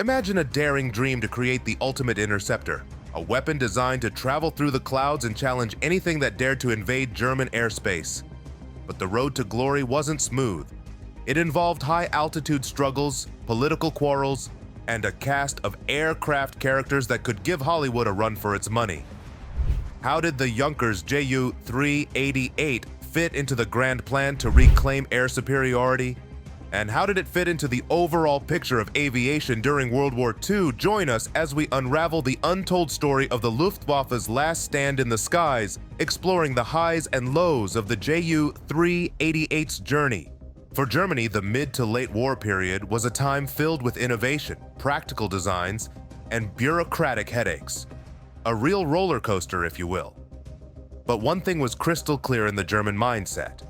Imagine a daring dream to create the ultimate interceptor, a weapon designed to travel through the clouds and challenge anything that dared to invade German airspace. But the road to glory wasn't smooth. It involved high-altitude struggles, political quarrels, and a cast of aircraft characters that could give Hollywood a run for its money. How did the Junkers Ju-388 fit into the grand plan to reclaim air superiority? And how did it fit into the overall picture of aviation during World War II? Join us as we unravel the untold story of the Luftwaffe's last stand in the skies, exploring the highs and lows of the Ju-388's journey. For Germany, the mid to late war period was a time filled with innovation, practical designs, and bureaucratic headaches. A real roller coaster, if you will. But one thing was crystal clear in the German mindset.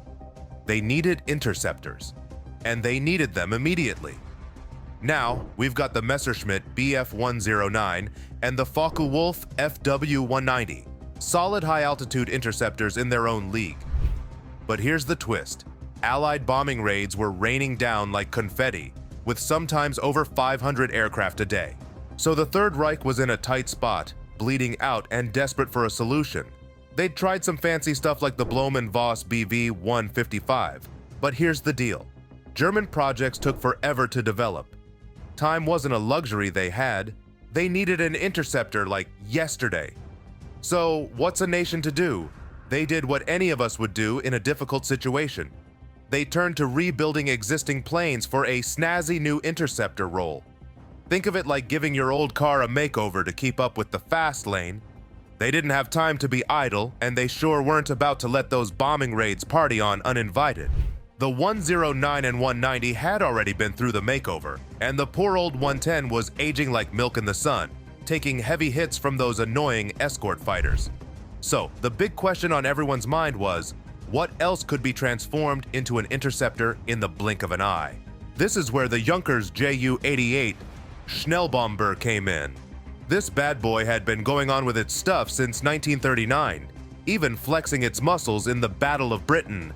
They needed interceptors. And they needed them immediately. Now, we've got the Messerschmitt Bf-109 and the Focke-Wulf FW-190, solid high-altitude interceptors in their own league. But here's the twist. Allied bombing raids were raining down like confetti, with sometimes over 500 aircraft a day. So the Third Reich was in a tight spot, bleeding out and desperate for a solution. They'd tried some fancy stuff like the Blohm & Voss BV-155, but here's the deal. German projects took forever to develop. Time wasn't a luxury they had. They needed an interceptor like yesterday. So what's a nation to do? They did what any of us would do in a difficult situation. They turned to rebuilding existing planes for a snazzy new interceptor role. Think of it like giving your old car a makeover to keep up with the fast lane. They didn't have time to be idle, and they sure weren't about to let those bombing raids party on uninvited. The 109 and 190 had already been through the makeover, and the poor old 110 was aging like milk in the sun, taking heavy hits from those annoying escort fighters. So, the big question on everyone's mind was, what else could be transformed into an interceptor in the blink of an eye? This is where the Junkers Ju-88 Schnellbomber came in. This bad boy had been going on with its stuff since 1939, even flexing its muscles in the Battle of Britain.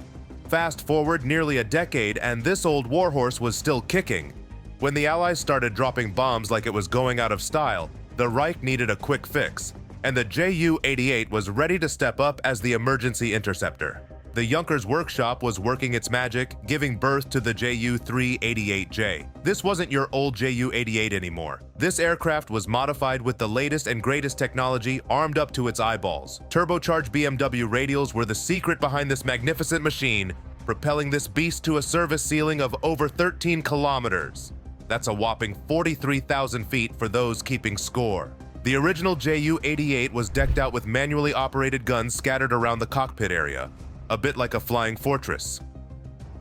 Fast forward nearly a decade and this old warhorse was still kicking. When the Allies started dropping bombs like it was going out of style, the Reich needed a quick fix, and the Ju-88 was ready to step up as the emergency interceptor. The Junkers workshop was working its magic, giving birth to the Ju-388J. This wasn't your old Ju-88 anymore. This aircraft was modified with the latest and greatest technology, armed up to its eyeballs. Turbocharged BMW radials were the secret behind this magnificent machine, propelling this beast to a service ceiling of over 13 kilometers. That's a whopping 43,000 feet for those keeping score. The original Ju-88 was decked out with manually operated guns scattered around the cockpit area, a bit like a flying fortress.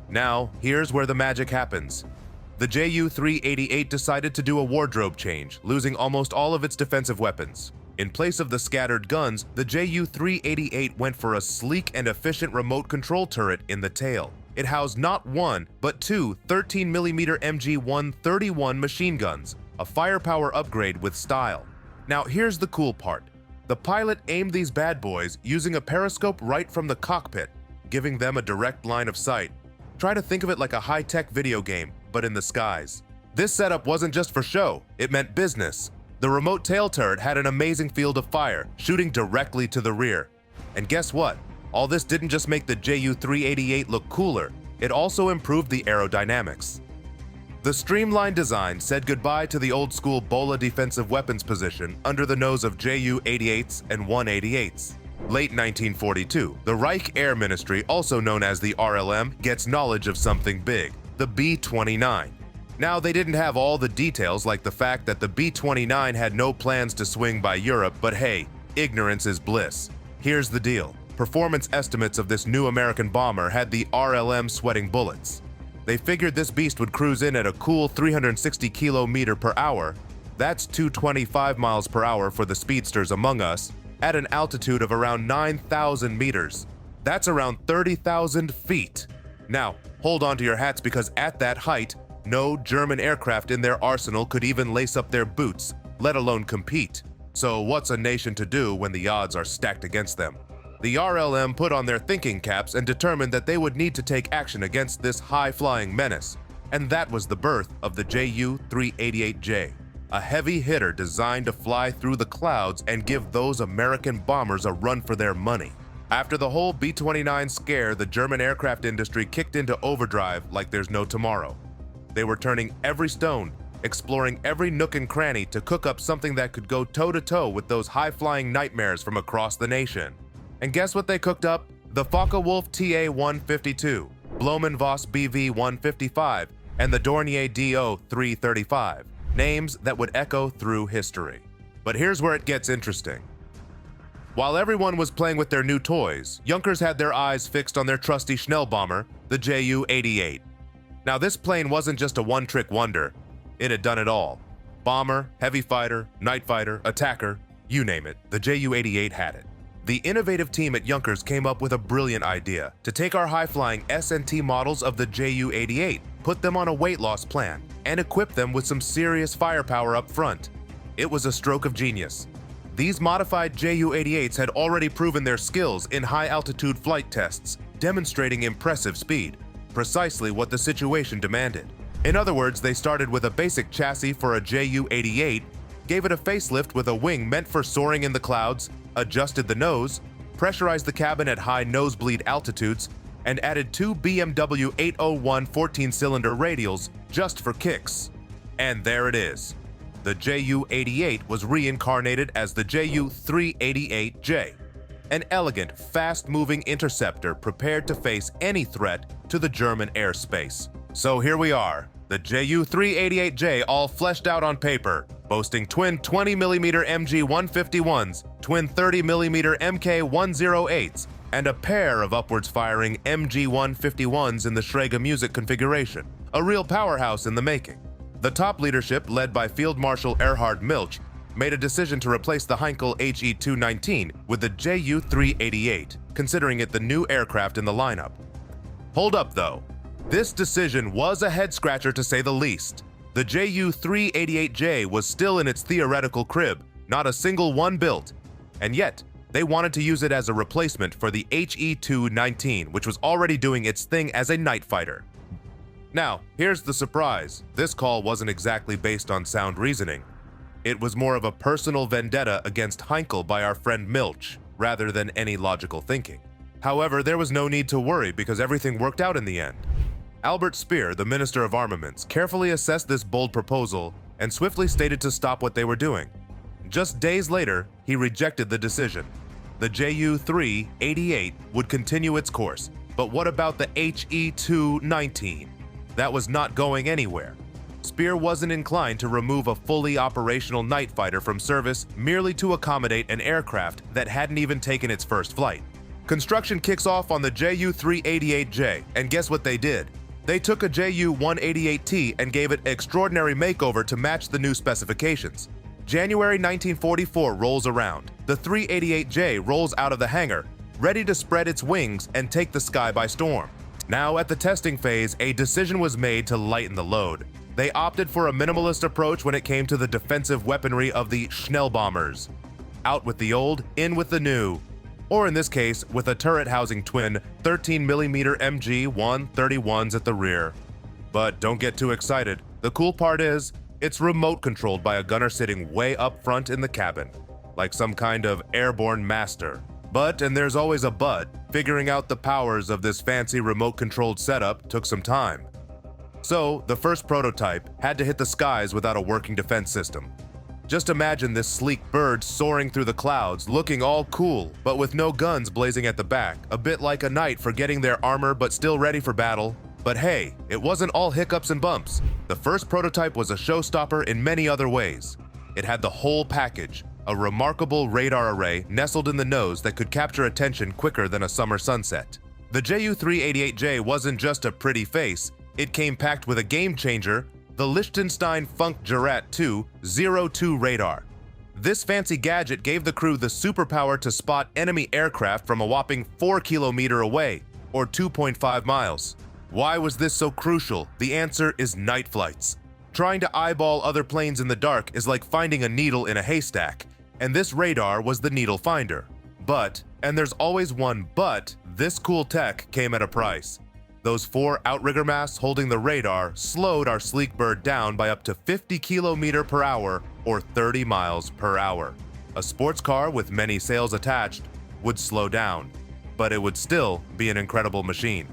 Now, here's where the magic happens. The Ju-388 decided to do a wardrobe change, losing almost all of its defensive weapons. In place of the scattered guns, the Ju-388 went for a sleek and efficient remote control turret in the tail. It housed not one, but two 13mm MG-131 machine guns, a firepower upgrade with style. Now here's the cool part. The pilot aimed these bad boys using a periscope right from the cockpit, giving them a direct line of sight. Try to think of it like a high-tech video game, but in the skies. This setup wasn't just for show, it meant business. The remote tail turret had an amazing field of fire, shooting directly to the rear. And guess what? All this didn't just make the Ju-388 look cooler, it also improved the aerodynamics. The streamlined design said goodbye to the old-school Bola defensive weapons position under the nose of Ju-88s and 188s. Late 1942, the Reich Air Ministry, also known as the RLM, gets knowledge of something big, the B-29. Now, they didn't have all the details, like the fact that the B-29 had no plans to swing by Europe, but hey, ignorance is bliss. Here's the deal. Performance estimates of this new American bomber had the RLM sweating bullets. They figured this beast would cruise in at a cool 360 km per hour. That's 225 miles per hour for the speedsters among us, at an altitude of around 9,000 meters. That's around 30,000 feet. Now, hold on to your hats because at that height, no German aircraft in their arsenal could even lace up their boots, let alone compete. So what's a nation to do when the odds are stacked against them? The RLM put on their thinking caps and determined that they would need to take action against this high-flying menace. And that was the birth of the Ju-388J. a heavy hitter designed to fly through the clouds and give those American bombers a run for their money. After the whole B-29 scare, the German aircraft industry kicked into overdrive like there's no tomorrow. They were turning every stone, exploring every nook and cranny to cook up something that could go toe-to-toe with those high-flying nightmares from across the nation. And guess what they cooked up? The Focke-Wulf TA-152, Blohmen-Voss BV-155, and the Dornier DO-335, names that would echo through history. But here's where it gets interesting. While everyone was playing with their new toys, Junkers had their eyes fixed on their trusty Schnellbomber, the Ju-88. Now this plane wasn't just a one-trick wonder, it had done it all. Bomber, heavy fighter, night fighter, attacker, you name it, the Ju-88 had it. The innovative team at Junkers came up with a brilliant idea to take our high-flying S&T models of the Ju-88, put them on a weight loss plan, and equip them with some serious firepower up front. It was a stroke of genius. These modified Ju-88s had already proven their skills in high-altitude flight tests, demonstrating impressive speed, precisely what the situation demanded. In other words, they started with a basic chassis for a Ju-88, gave it a facelift with a wing meant for soaring in the clouds, adjusted the nose, pressurized the cabin at high nosebleed altitudes, and added two BMW 801 14-cylinder radials just for kicks. And there it is. The Ju-88 was reincarnated as the Ju-388J, an elegant, fast-moving interceptor prepared to face any threat to the German airspace. So here we are, the Ju-388J all fleshed out on paper, boasting twin 20mm MG-151s, twin 30mm MK-108s, and a pair of upwards-firing MG-151s in the Schrager Music configuration, a real powerhouse in the making. The top leadership, led by Field Marshal Erhard Milch, made a decision to replace the Heinkel HE-219 with the Ju-388, considering it the new aircraft in the lineup. Hold up though, this decision was a head-scratcher to say the least. The Ju-388J was still in its theoretical crib, not a single one built, and yet they wanted to use it as a replacement for the HE-219, which was already doing its thing as a night fighter. Now, here's the surprise. This call wasn't exactly based on sound reasoning. It was more of a personal vendetta against Heinkel by our friend Milch, rather than any logical thinking. However, there was no need to worry because everything worked out in the end. Albert Speer, the Minister of Armaments, carefully assessed this bold proposal and swiftly stated to stop what they were doing. Just days later, he rejected the decision. The Ju-388 would continue its course, but what about the HE-219? That was not going anywhere. Speer wasn't inclined to remove a fully operational night fighter from service merely to accommodate an aircraft that hadn't even taken its first flight. Construction kicks off on the Ju-388J, and guess what they did? They took a Ju-188T and gave it extraordinary makeover to match the new specifications. January 1944 rolls around. The 388J rolls out of the hangar, ready to spread its wings and take the sky by storm. Now at the testing phase, a decision was made to lighten the load. They opted for a minimalist approach when it came to the defensive weaponry of the Schnellbombers. Out with the old, in with the new. Or in this case, with a turret housing twin 13mm MG-131s at the rear. But don't get too excited. The cool part is, it's remote controlled by a gunner sitting way up front in the cabin, like some kind of airborne master. But, and there's always a but, figuring out the powers of this fancy remote-controlled setup took some time. So, the first prototype had to hit the skies without a working defense system. Just imagine this sleek bird soaring through the clouds, looking all cool, but with no guns blazing at the back, a bit like a knight forgetting their armor but still ready for battle. But hey, it wasn't all hiccups and bumps. The first prototype was a showstopper in many other ways. It had the whole package. A remarkable radar array nestled in the nose that could capture attention quicker than a summer sunset. The Ju-388J wasn't just a pretty face, it came packed with a game changer, the Liechtenstein Funk Jurat 2 02 radar. This fancy gadget gave the crew the superpower to spot enemy aircraft from a whopping 4 km away, or 2.5 miles. Why was this so crucial? The answer is night flights. Trying to eyeball other planes in the dark is like finding a needle in a haystack, and this radar was the needle finder. But, and there's always one but, this cool tech came at a price. Those 4 outrigger masts holding the radar slowed our sleek bird down by up to 50 km per hour or 30 miles per hour. A sports car with many sails attached would slow down, but it would still be an incredible machine.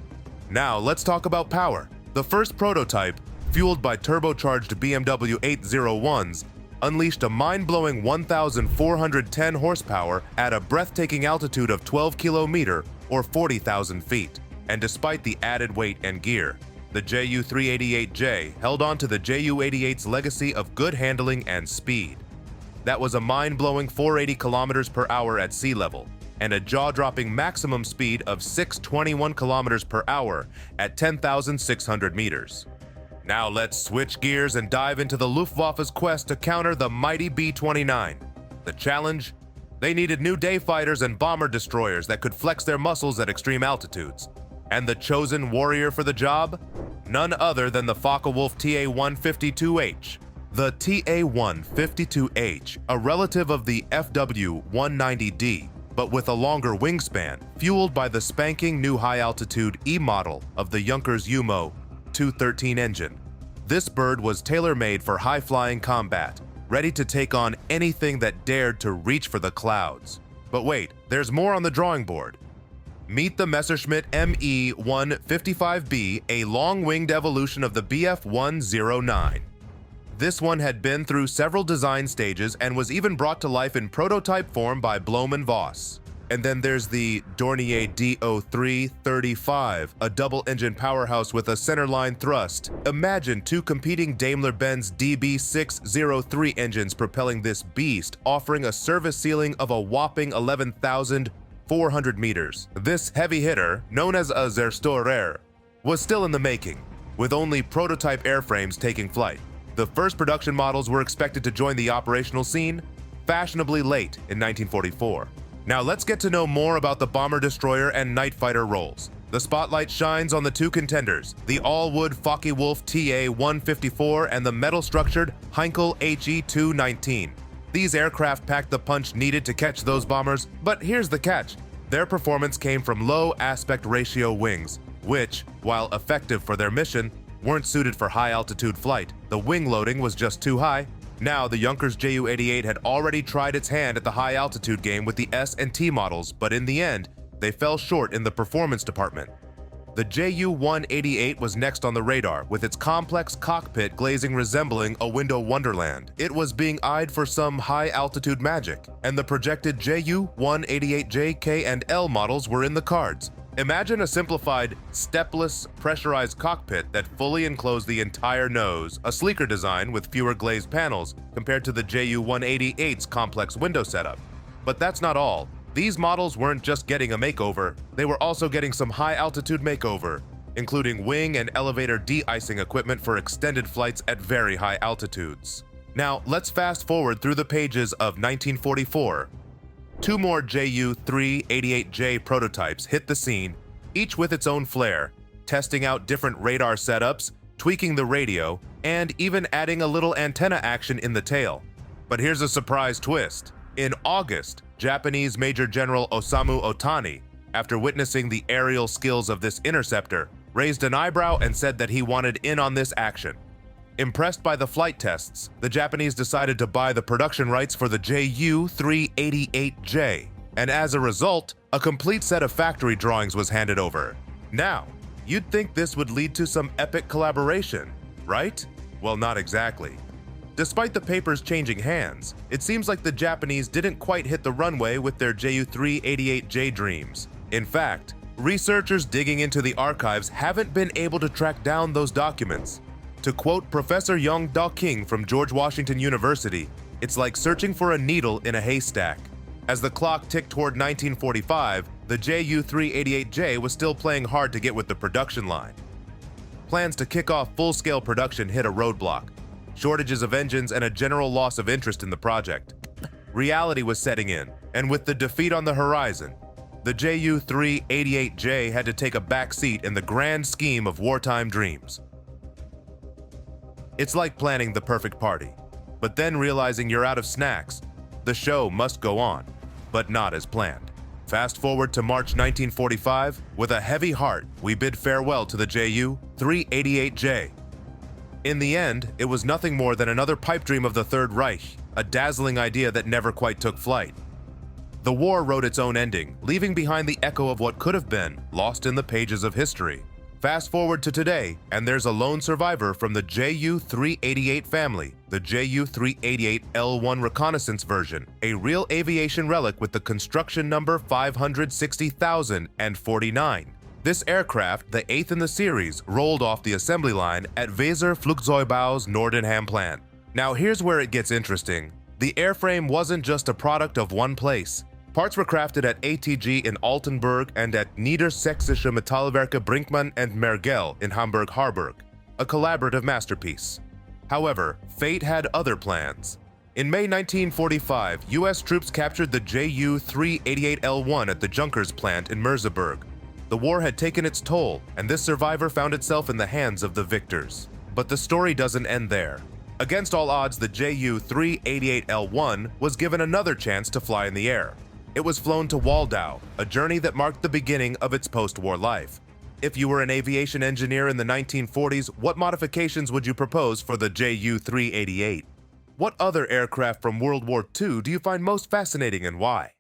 Now let's talk about power. The first prototype, fueled by turbocharged BMW 801s, unleashed a mind-blowing 1,410 horsepower at a breathtaking altitude of 12 km or 40,000 feet. And despite the added weight and gear, the Ju-388J held on to the Ju-88's legacy of good handling and speed. That was a mind-blowing 480 km per hour at sea level, and a jaw-dropping maximum speed of 621 km per hour at 10,600 meters. Now let's switch gears and dive into the Luftwaffe's quest to counter the mighty B-29. The challenge? They needed new day fighters and bomber destroyers that could flex their muscles at extreme altitudes. And the chosen warrior for the job? None other than the Focke-Wulf TA-152H. The TA-152H, a relative of the FW-190D, but with a longer wingspan, fueled by the spanking new high-altitude E model of the Junkers UMO 213 engine. This bird was tailor-made for high-flying combat, ready to take on anything that dared to reach for the clouds. But wait, there's more on the drawing board. Meet the Messerschmitt ME-155B, a long-winged evolution of the Bf-109. This one had been through several design stages and was even brought to life in prototype form by Blohm & Voss. And then there's the Dornier DO-335, a double-engine powerhouse with a centerline thrust. Imagine 2 competing Daimler-Benz DB603 engines propelling this beast, offering a service ceiling of a whopping 11,400 meters. This heavy hitter, known as a Zerstorer, was still in the making, with only prototype airframes taking flight. The first production models were expected to join the operational scene fashionably late in 1944. Now let's get to know more about the bomber destroyer and night fighter roles. The spotlight shines on the 2 contenders, the all-wood Focke-Wulf TA-154 and the metal-structured Heinkel HE-219. These aircraft packed the punch needed to catch those bombers, but here's the catch. Their performance came from low aspect ratio wings, which, while effective for their mission, weren't suited for high-altitude flight. The wing loading was just too high. Now, the Junkers Ju-88 had already tried its hand at the high-altitude game with the S and T models, but in the end, they fell short in the performance department. The Ju-188 was next on the radar, with its complex cockpit glazing resembling a window wonderland. It was being eyed for some high-altitude magic, and the projected Ju-188J, K, and L models were in the cards. Imagine a simplified, stepless, pressurized cockpit that fully enclosed the entire nose, a sleeker design with fewer glazed panels compared to the Ju-188's complex window setup. But that's not all. These models weren't just getting a makeover, they were also getting some high-altitude makeover, including wing and elevator de-icing equipment for extended flights at very high altitudes. Now, let's fast forward through the pages of 1944. 2 more Ju-388J prototypes hit the scene, each with its own flair, testing out different radar setups, tweaking the radio, and even adding a little antenna action in the tail. But here's a surprise twist. In August, Japanese Major General Osamu Otani, after witnessing the aerial skills of this interceptor, raised an eyebrow and said that he wanted in on this action. Impressed by the flight tests, the Japanese decided to buy the production rights for the Ju-388J, and as a result, a complete set of factory drawings was handed over. Now, you'd think this would lead to some epic collaboration, right? Well, not exactly. Despite the papers changing hands, it seems like the Japanese didn't quite hit the runway with their Ju-388J dreams. In fact, researchers digging into the archives haven't been able to track down those documents. To quote Professor Yong-Da King from George Washington University, it's like searching for a needle in a haystack. As the clock ticked toward 1945, the Ju-388J was still playing hard to get with the production line. Plans to kick off full-scale production hit a roadblock. Shortages of engines and a general loss of interest in the project. Reality was setting in, and with the defeat on the horizon, the Ju-388J had to take a back seat in the grand scheme of wartime dreams. It's like planning the perfect party, but then realizing you're out of snacks. The show must go on, but not as planned. Fast forward to March 1945, with a heavy heart, we bid farewell to the Ju-388J. In the end, it was nothing more than another pipe dream of the Third Reich, a dazzling idea that never quite took flight. The war wrote its own ending, leaving behind the echo of what could have been, lost in the pages of history. Fast forward to today, and there's a lone survivor from the Ju-388 family, the Ju-388L1 reconnaissance version, a real aviation relic with the construction number 560,049. This aircraft, the 8th in the series, rolled off the assembly line at Weser Flugzeugbau's Nordenham plant. Now here's where it gets interesting. The airframe wasn't just a product of one place. Parts were crafted at ATG in Altenburg and at Niedersächsische Metallwerke Brinkmann and Mergel in Hamburg-Harburg, a collaborative masterpiece. However, fate had other plans. In May 1945, US troops captured the Ju-388L1 at the Junkers plant in Merseburg. The war had taken its toll, and this survivor found itself in the hands of the victors. But the story doesn't end there. Against all odds, the Ju-388L1 was given another chance to fly in the air. It was flown to Waldau, a journey that marked the beginning of its post-war life. If you were an aviation engineer in the 1940s, what modifications would you propose for the Ju-388? What other aircraft from World War II do you find most fascinating and why?